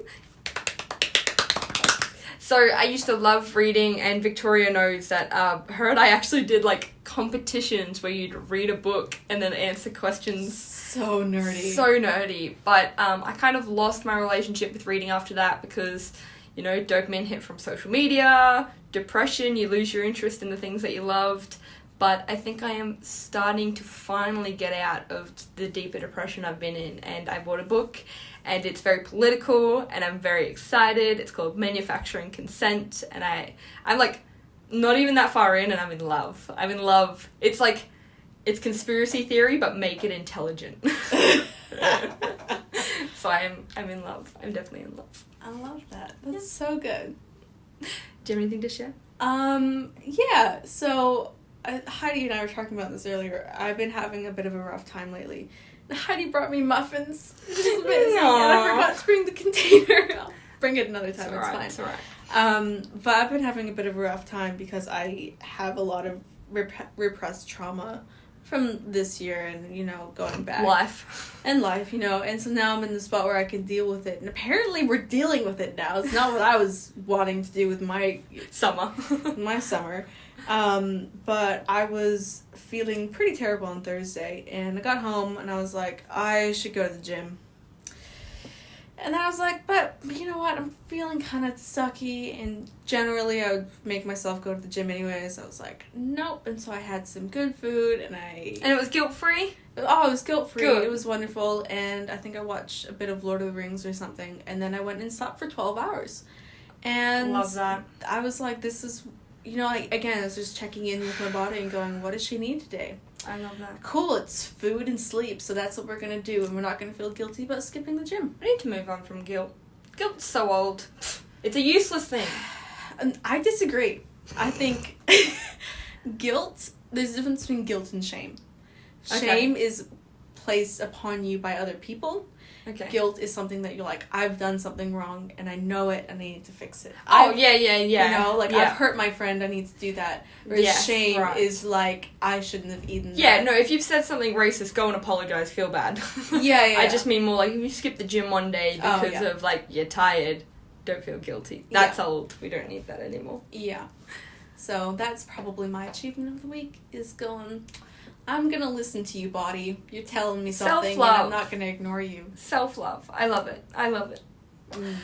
So I used to love reading, and Victoria knows that her and I actually did like competitions where you'd read a book and then answer questions. So nerdy. So nerdy. But I kind of lost my relationship with reading after that because, you know, dopamine hit from social media, depression, you lose your interest in the things that you loved. But I think I am starting to finally get out of the deeper depression I've been in. And I bought a book, and it's very political, and I'm very excited. It's called Manufacturing Consent, and I'm like not even that far in, and I'm in love. I'm in love. It's like, it's conspiracy theory, but make it intelligent. So I'm in love. I'm definitely in love. I love that. That's so good. Do you have anything to share? Yeah, so... Heidi and I were talking about this earlier. I've been having a bit of a rough time lately. Heidi brought me muffins. Which is amazing. And I forgot to bring the container. I'll bring it another time. It's fine. It's alright. But I've been having a bit of a rough time because I have a lot of repressed trauma from this year and, you know, going back. Life, you know. And so now I'm in the spot where I can deal with it. And apparently we're dealing with it now. It's not what I was wanting to do with my summer. But I was feeling pretty terrible on Thursday, and I got home, and I was like, I should go to the gym. And then I was like, but you know what, I'm feeling kind of sucky, and generally I would make myself go to the gym anyways. I was like, nope, and so I had some good food, and it was guilt-free? Oh, it was guilt-free. Good. It was wonderful, and I think I watched a bit of Lord of the Rings or something, and then I went and slept for 12 hours. And love that. I was like, this is... You know, like, again, I was just checking in with my body and going, what does she need today? I love that. Cool, it's food and sleep, so that's what we're going to do, and we're not going to feel guilty about skipping the gym. I need to move on from guilt. Guilt's so old. It's a useless thing. I disagree. I think guilt, there's a difference between guilt and shame. Shame is placed upon you by other people. Okay. Guilt is something that you're like, I've done something wrong, and I know it, and I need to fix it. Yeah. You know, like, I've hurt my friend, I need to do that. Whereas shame is like, I shouldn't have eaten that. Yeah, no, if you've said something racist, go and apologize, feel bad. I just mean more like, if you skip the gym one day because of, like, you're tired, don't feel guilty. That's old. We don't need that anymore. Yeah. So that's probably my achievement of the week, is going... I'm gonna listen to you, body. You're telling me something, Self-love. and I'm not gonna ignore you. Self-love. I love it. I love it. Mm.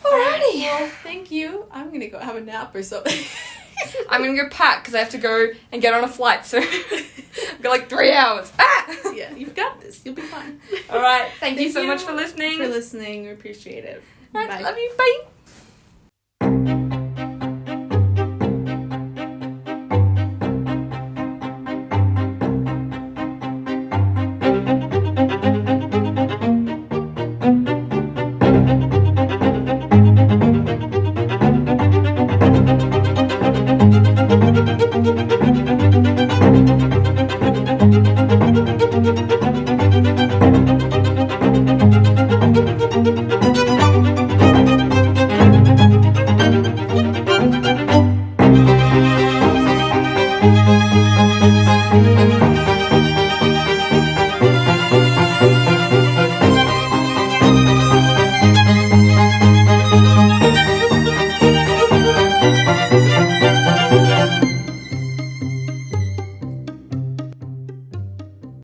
Alrighty. Well, thank you. I'm gonna go have a nap or something. I'm gonna go pack because I have to go and get on a flight soon. I've got like 3 hours. Ah! Yeah, you've got this. You'll be fine. Alright. Thank you so much for listening. We appreciate it. Right, Bye. love you. Bye.